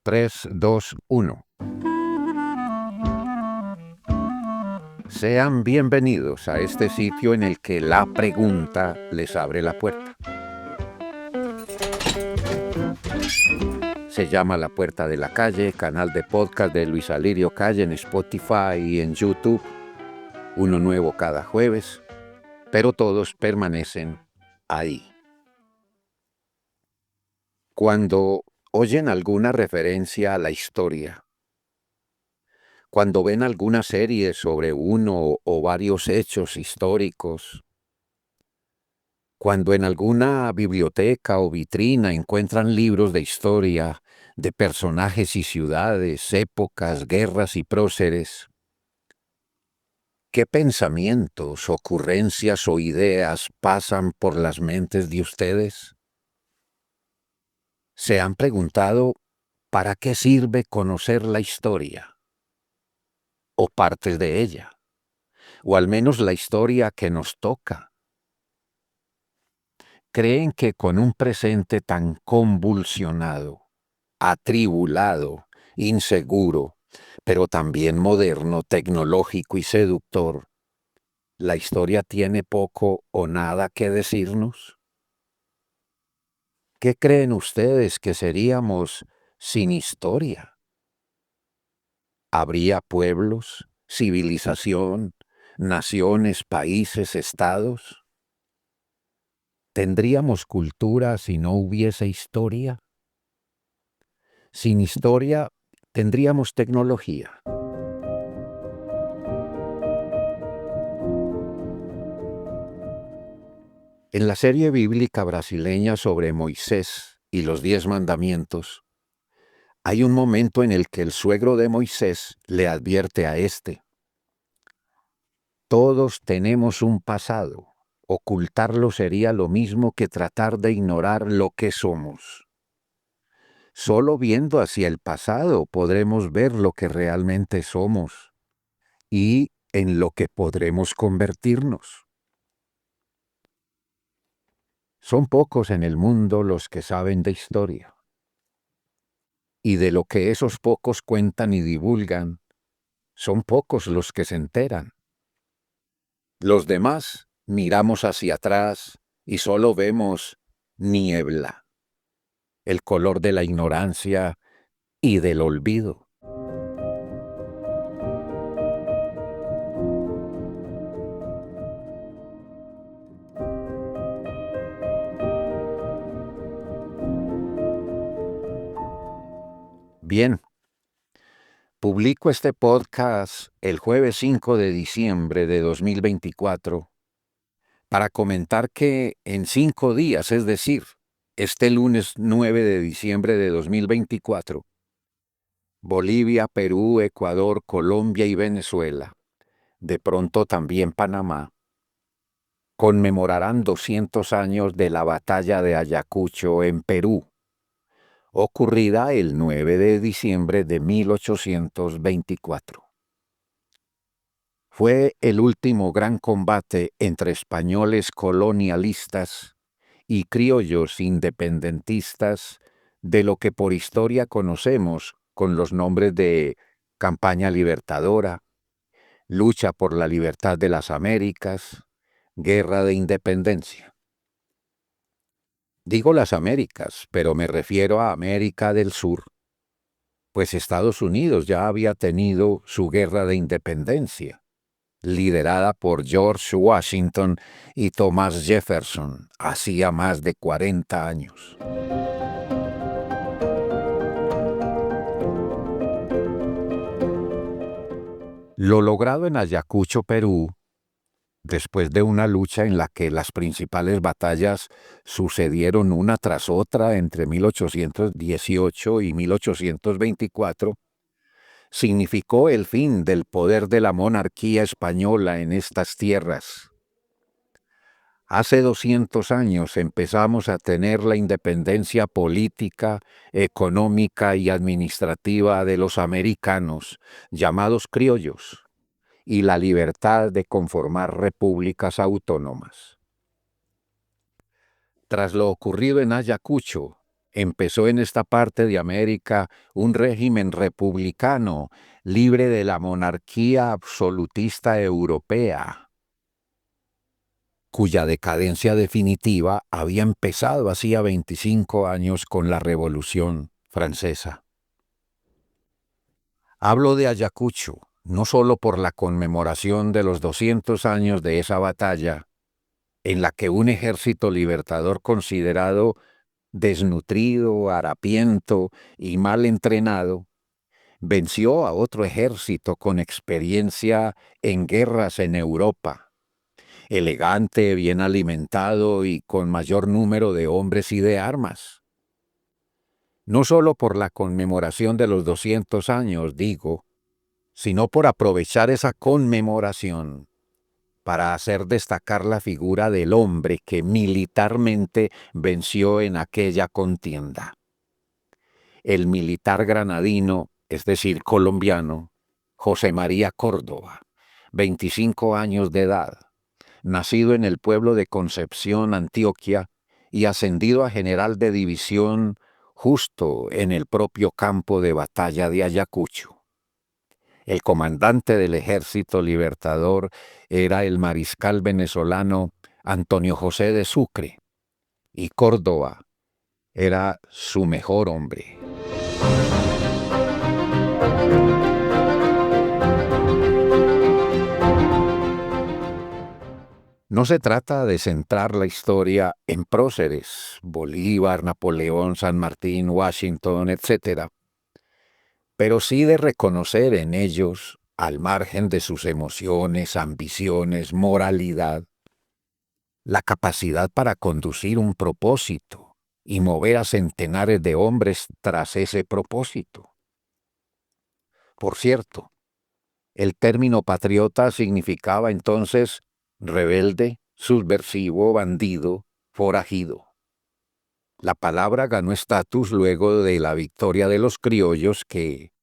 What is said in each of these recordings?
3, 2, 1. Sean bienvenidos a este sitio en el que la pregunta les abre la puerta. Se llama La Puerta de la Calle, canal de podcast de Luis Alirio Calle en Spotify y en YouTube. Uno nuevo cada jueves, pero todos permanecen ahí. Cuando oyen alguna referencia a la historia, cuando ven alguna serie sobre uno o varios hechos históricos, cuando en alguna biblioteca o vitrina encuentran libros de historia, de personajes y ciudades, épocas, guerras y próceres, ¿qué pensamientos, ocurrencias o ideas pasan por las mentes de ustedes? ¿Se han preguntado para qué sirve conocer la historia? ¿O partes de ella? ¿O al menos la historia que nos toca? ¿Creen que con un presente tan convulsionado, atribulado, inseguro, pero también moderno, tecnológico y seductor, la historia tiene poco o nada que decirnos? ¿Qué creen ustedes que seríamos sin historia? ¿Habría pueblos, civilización, naciones, países, estados? ¿Tendríamos cultura si no hubiese historia? Sin historia, tendríamos tecnología. En la serie bíblica brasileña sobre Moisés y los 10 mandamientos, hay un momento en el que el suegro de Moisés le advierte a éste: todos tenemos un pasado. Ocultarlo sería lo mismo que tratar de ignorar lo que somos. Solo viendo hacia el pasado podremos ver lo que realmente somos y en lo que podremos convertirnos. Son pocos en el mundo los que saben de historia. Y de lo que esos pocos cuentan y divulgan, son pocos los que se enteran. Los demás miramos hacia atrás y solo vemos niebla, el color de la ignorancia y del olvido. Bien, publico este podcast el jueves 5 de diciembre de 2024 para comentar que en 5 días, es decir, este lunes 9 de diciembre de 2024, Bolivia, Perú, Ecuador, Colombia y Venezuela, de pronto también Panamá, conmemorarán 200 años de la batalla de Ayacucho en Perú, ocurrida el 9 de diciembre de 1824. Fue el último gran combate entre españoles colonialistas y criollos independentistas de lo que por historia conocemos con los nombres de Campaña Libertadora, Lucha por la Libertad de las Américas, Guerra de Independencia. Digo las Américas, pero me refiero a América del Sur, pues Estados Unidos ya había tenido su Guerra de Independencia, liderada por George Washington y Thomas Jefferson, hacía más de 40 años. Lo logrado en Ayacucho, Perú, después de una lucha en la que las principales batallas sucedieron una tras otra entre 1818 y 1824, significó el fin del poder de la monarquía española en estas tierras. Hace 200 años empezamos a tener la independencia política, económica y administrativa de los americanos, llamados criollos, y la libertad de conformar repúblicas autónomas. Tras lo ocurrido en Ayacucho, empezó en esta parte de América un régimen republicano, libre de la monarquía absolutista europea, cuya decadencia definitiva había empezado hacía 25 años con la Revolución Francesa. Hablo de Ayacucho, no solo por la conmemoración de los 200 años de esa batalla, en la que un ejército libertador considerado desnutrido, harapiento y mal entrenado, venció a otro ejército con experiencia en guerras en Europa, elegante, bien alimentado y con mayor número de hombres y de armas. No solo por la conmemoración de los 200 años, digo, sino por aprovechar esa conmemoración para hacer destacar la figura del hombre que militarmente venció en aquella contienda. El militar granadino, es decir, colombiano, José María Córdoba, 25 años de edad, nacido en el pueblo de Concepción, Antioquia, y ascendido a general de división justo en el propio campo de batalla de Ayacucho. El comandante del Ejército Libertador era el mariscal venezolano Antonio José de Sucre, y Córdoba era su mejor hombre. No se trata de centrar la historia en próceres, Bolívar, Napoleón, San Martín, Washington, etc., pero sí de reconocer en ellos, al margen de sus emociones, ambiciones, moralidad, la capacidad para conducir un propósito y mover a centenares de hombres tras ese propósito. Por cierto, el término patriota significaba entonces rebelde, subversivo, bandido, forajido. La palabra ganó estatus luego de la victoria de los criollos que,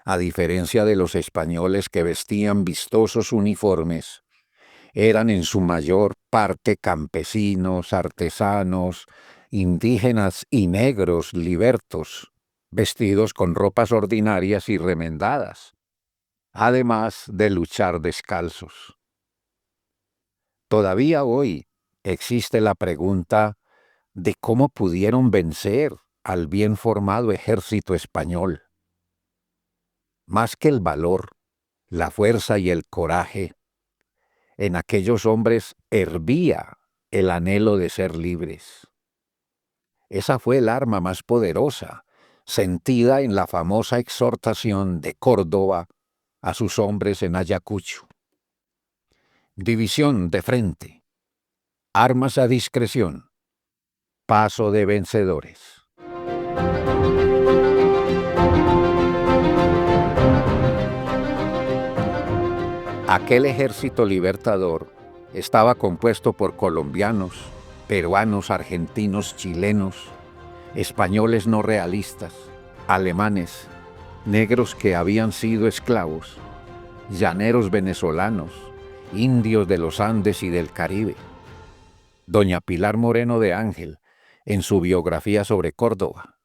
a diferencia de los españoles que vestían vistosos uniformes, eran en su mayor parte campesinos, artesanos, indígenas y negros libertos, vestidos con ropas ordinarias y remendadas, además de luchar descalzos. Todavía hoy existe la pregunta de cómo pudieron vencer al bien formado ejército español. Más que el valor, la fuerza y el coraje, en aquellos hombres hervía el anhelo de ser libres. Esa fue el arma más poderosa, sentida en la famosa exhortación de Córdoba a sus hombres en Ayacucho. División de frente, armas a discreción, paso de vencedores. Aquel ejército libertador estaba compuesto por colombianos, peruanos, argentinos, chilenos, españoles no realistas, alemanes, negros que habían sido esclavos, llaneros venezolanos, indios de los Andes y del Caribe. Doña Pilar Moreno de Ángel, en su biografía sobre Córdoba,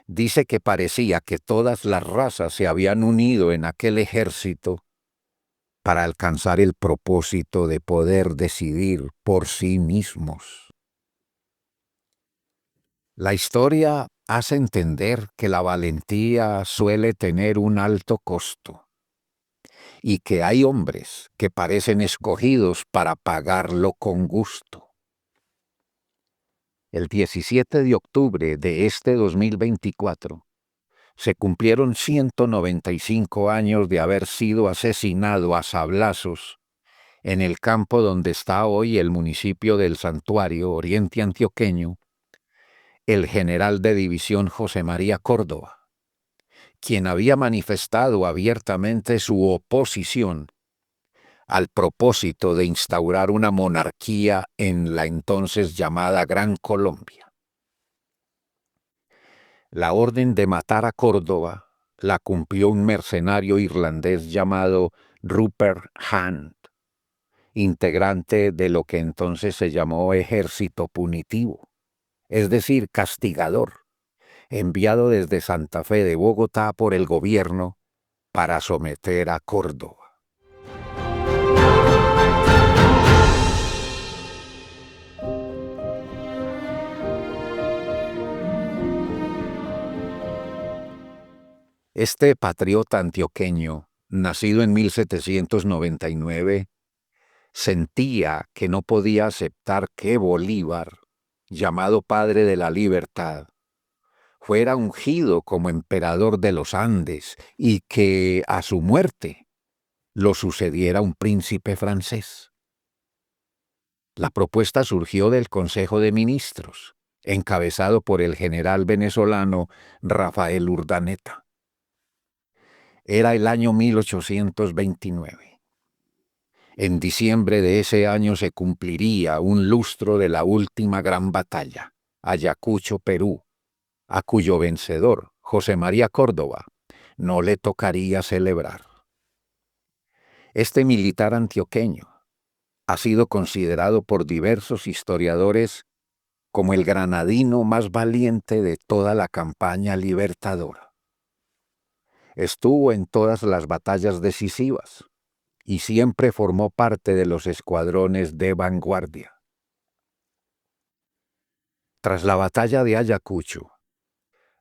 dice que parecía que todas las razas se habían unido en aquel ejército para alcanzar el propósito de poder decidir por sí mismos. La historia hace entender que la valentía suele tener un alto costo y que hay hombres que parecen escogidos para pagarlo con gusto. El 17 de octubre de este 2024 se cumplieron 195 años de haber sido asesinado a sablazos en el campo donde está hoy el municipio del Santuario Oriente Antioqueño, el general de división José María Córdoba, quien había manifestado abiertamente su oposición al propósito de instaurar una monarquía en la entonces llamada Gran Colombia. La orden de matar a Córdoba la cumplió un mercenario irlandés llamado Rupert Hunt, integrante de lo que entonces se llamó Ejército Punitivo, es decir, castigador, enviado desde Santa Fe de Bogotá por el gobierno para someter a Córdoba. Este patriota antioqueño, nacido en 1799, sentía que no podía aceptar que Bolívar, llamado padre de la libertad, fuera ungido como emperador de los Andes y que a su muerte lo sucediera un príncipe francés. La propuesta surgió del Consejo de Ministros, encabezado por el general venezolano Rafael Urdaneta. Era el año 1829. En diciembre de ese año se cumpliría un lustro de la última gran batalla, Ayacucho, Perú, a cuyo vencedor, José María Córdoba, no le tocaría celebrar. Este militar antioqueño ha sido considerado por diversos historiadores como el granadino más valiente de toda la campaña libertadora. Estuvo en todas las batallas decisivas y siempre formó parte de los escuadrones de vanguardia. Tras la batalla de Ayacucho,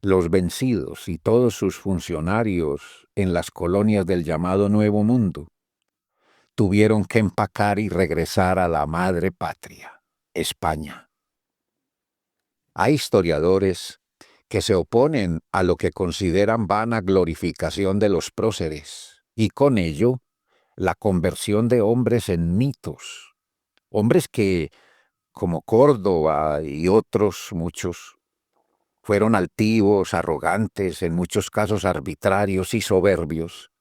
los vencidos y todos sus funcionarios en las colonias del llamado Nuevo Mundo tuvieron que empacar y regresar a la madre patria, España. Hay historiadores que se oponen a lo que consideran vana glorificación de los próceres, y con ello la conversión de hombres en mitos, hombres que, como Córdoba y otros muchos, fueron altivos, arrogantes, en muchos casos arbitrarios y soberbios,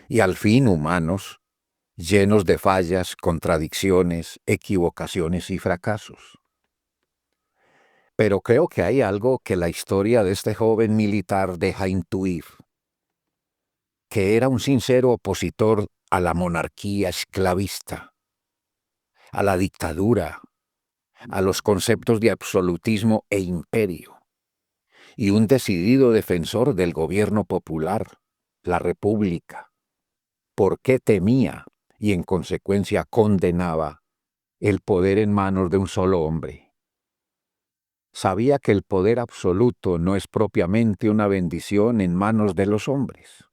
y al fin humanos, llenos de fallas, contradicciones, equivocaciones y fracasos. Pero creo que hay algo que la historia de este joven militar deja intuir, que era un sincero opositor a la monarquía esclavista, a la dictadura, a los conceptos de absolutismo e imperio, y un decidido defensor del gobierno popular, la república, porque temía y en consecuencia condenaba el poder en manos de un solo hombre. Sabía que el poder absoluto no es propiamente una bendición en manos de los hombres.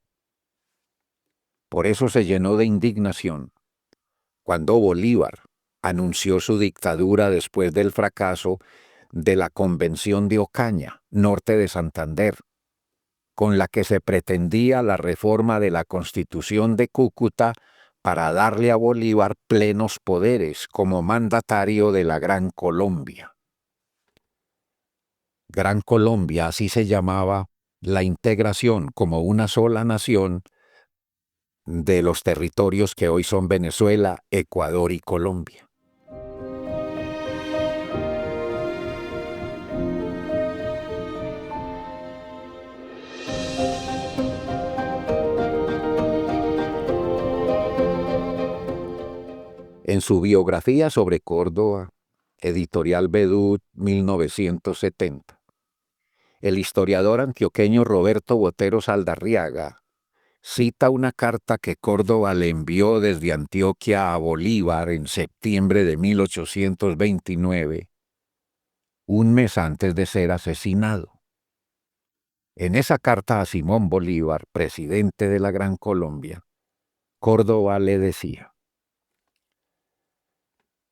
Por eso se llenó de indignación cuando Bolívar anunció su dictadura después del fracaso de la Convención de Ocaña, norte de Santander, con la que se pretendía la reforma de la Constitución de Cúcuta para darle a Bolívar plenos poderes como mandatario de la Gran Colombia. Gran Colombia, así se llamaba la integración como una sola nación de los territorios que hoy son Venezuela, Ecuador y Colombia. En su biografía sobre Córdoba, Editorial Vedú, 1970, el historiador antioqueño Roberto Botero Saldarriaga cita una carta que Córdoba le envió desde Antioquia a Bolívar en septiembre de 1829, un mes antes de ser asesinado. En esa carta a Simón Bolívar, presidente de la Gran Colombia, Córdoba le decía: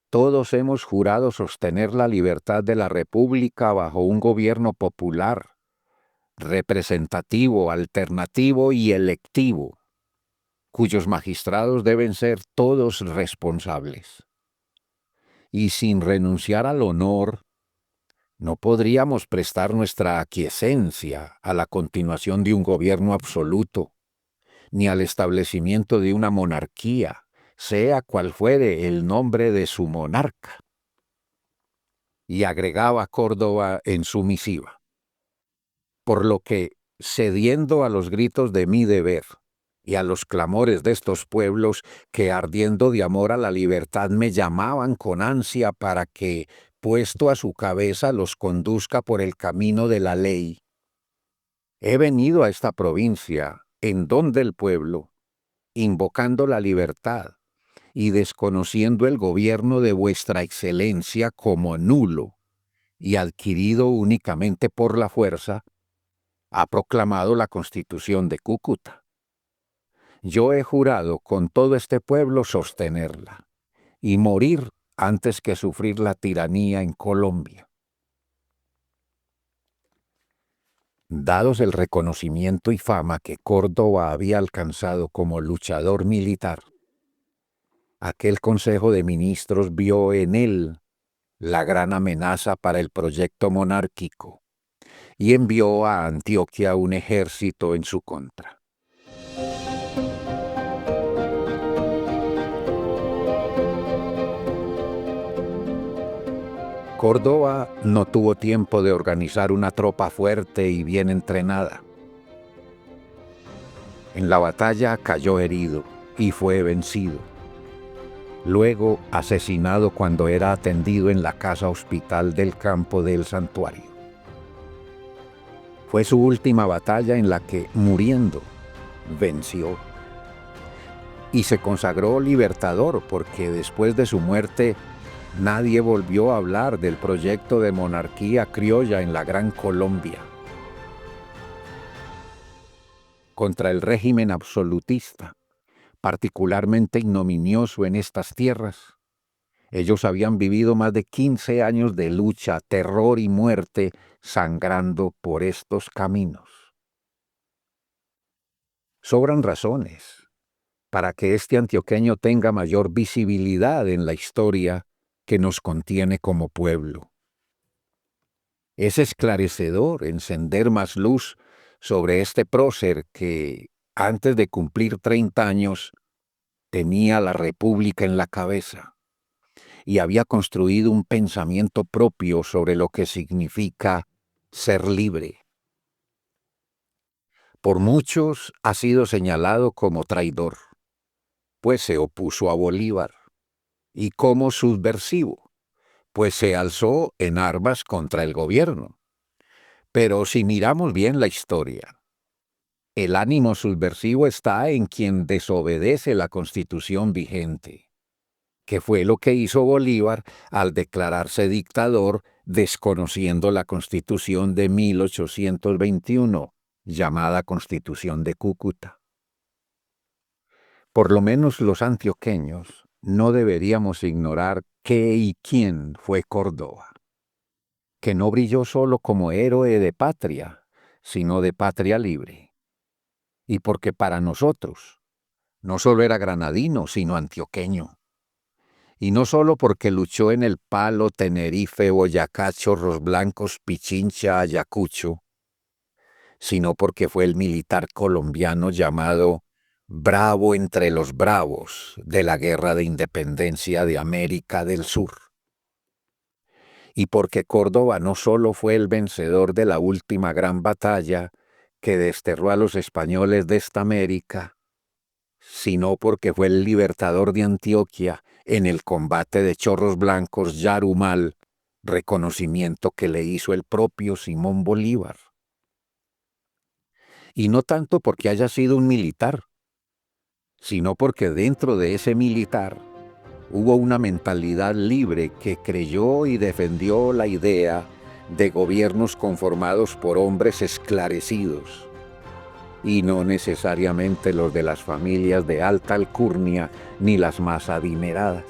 todos hemos jurado sostener la libertad de la República bajo un gobierno popular, representativo, alternativo y electivo, cuyos magistrados deben ser todos responsables. Y sin renunciar al honor, no podríamos prestar nuestra aquiescencia a la continuación de un gobierno absoluto, ni al establecimiento de una monarquía, sea cual fuere el nombre de su monarca. Y agregaba Córdoba en su misiva: por lo que, cediendo a los gritos de mi deber y a los clamores de estos pueblos que, ardiendo de amor a la libertad, me llamaban con ansia para que, puesto a su cabeza, los conduzca por el camino de la ley, He venido a esta provincia, en don del pueblo, invocando la libertad y desconociendo el gobierno de vuestra excelencia como nulo y adquirido únicamente por la fuerza, ha proclamado la Constitución de Cúcuta. Yo he jurado con todo este pueblo sostenerla y morir antes que sufrir la tiranía en Colombia. Dados el reconocimiento y fama que Córdoba había alcanzado como luchador militar, aquel Consejo de Ministros vio en él la gran amenaza para el proyecto monárquico y envió a Antioquia un ejército en su contra. Córdoba no tuvo tiempo de organizar una tropa fuerte y bien entrenada. En la batalla cayó herido y fue vencido. Luego asesinado cuando era atendido en la casa hospital del campo del Santuario. Fue su última batalla en la que, muriendo, venció. Y se consagró libertador porque después de su muerte nadie volvió a hablar del proyecto de monarquía criolla en la Gran Colombia. Contra el régimen absolutista, particularmente ignominioso en estas tierras, ellos habían vivido más de 15 años de lucha, terror y muerte sangrando por estos caminos. Sobran razones para que este antioqueño tenga mayor visibilidad en la historia que nos contiene como pueblo. Es esclarecedor encender más luz sobre este prócer que, antes de cumplir 30 años, tenía la República en la cabeza y había construido un pensamiento propio sobre lo que significa ser libre. Por muchos ha sido señalado como traidor, pues se opuso a Bolívar, y como subversivo, pues se alzó en armas contra el gobierno. Pero si miramos bien la historia, el ánimo subversivo está en quien desobedece la Constitución vigente, que fue lo que hizo Bolívar al declararse dictador desconociendo la Constitución de 1821, llamada Constitución de Cúcuta. Por lo menos los antioqueños no deberíamos ignorar qué y quién fue Córdoba, que no brilló solo como héroe de patria, sino de patria libre. Y porque para nosotros no solo era granadino, sino antioqueño. Y no solo porque luchó en El Palo, Tenerife, Boyacá, Chorros Blancos, Pichincha, Ayacucho, sino porque fue el militar colombiano llamado bravo entre los bravos de la Guerra de Independencia de América del Sur. Y porque Córdoba no solo fue el vencedor de la última gran batalla que desterró a los españoles de esta América, sino porque fue el libertador de Antioquia en el combate de Chorros Blancos Yarumal, reconocimiento que le hizo el propio Simón Bolívar. Y no tanto porque haya sido un militar, sino porque dentro de ese militar hubo una mentalidad libre que creyó y defendió la idea de gobiernos conformados por hombres esclarecidos, y no necesariamente los de las familias de alta alcurnia ni las más adineradas.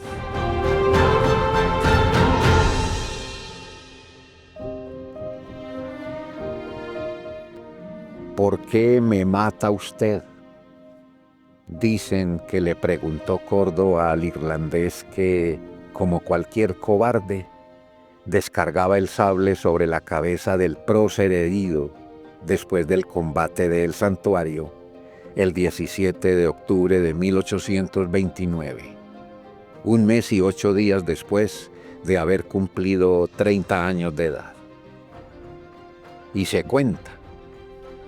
¿Por qué me mata usted?, dicen que le preguntó Córdoba al irlandés que, como cualquier cobarde, descargaba el sable sobre la cabeza del prócer herido después del combate del Santuario, el 17 de octubre de 1829, un mes y 8 días después de haber cumplido 30 años de edad. Y se cuenta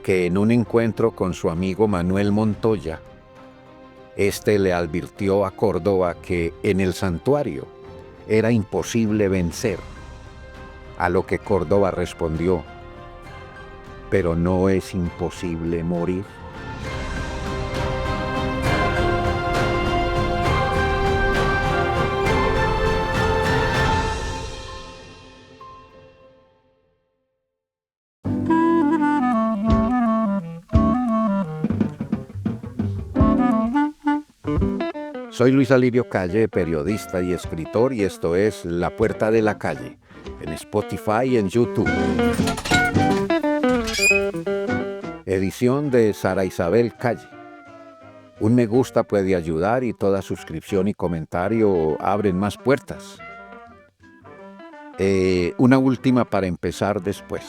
que en un encuentro con su amigo Manuel Montoya, este le advirtió a Córdoba que en el Santuario era imposible vencer, a lo que Córdoba respondió: pero no es imposible morir. Soy Luis Alirio Calle, periodista y escritor, y esto es La Puerta de la Calle, en Spotify y en YouTube. Edición de Sara Isabel Calle. Un me gusta puede ayudar y toda suscripción y comentario abren más puertas. Una última para empezar después.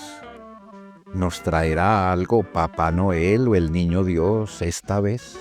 ¿Nos traerá algo Papá Noel o el Niño Dios esta vez?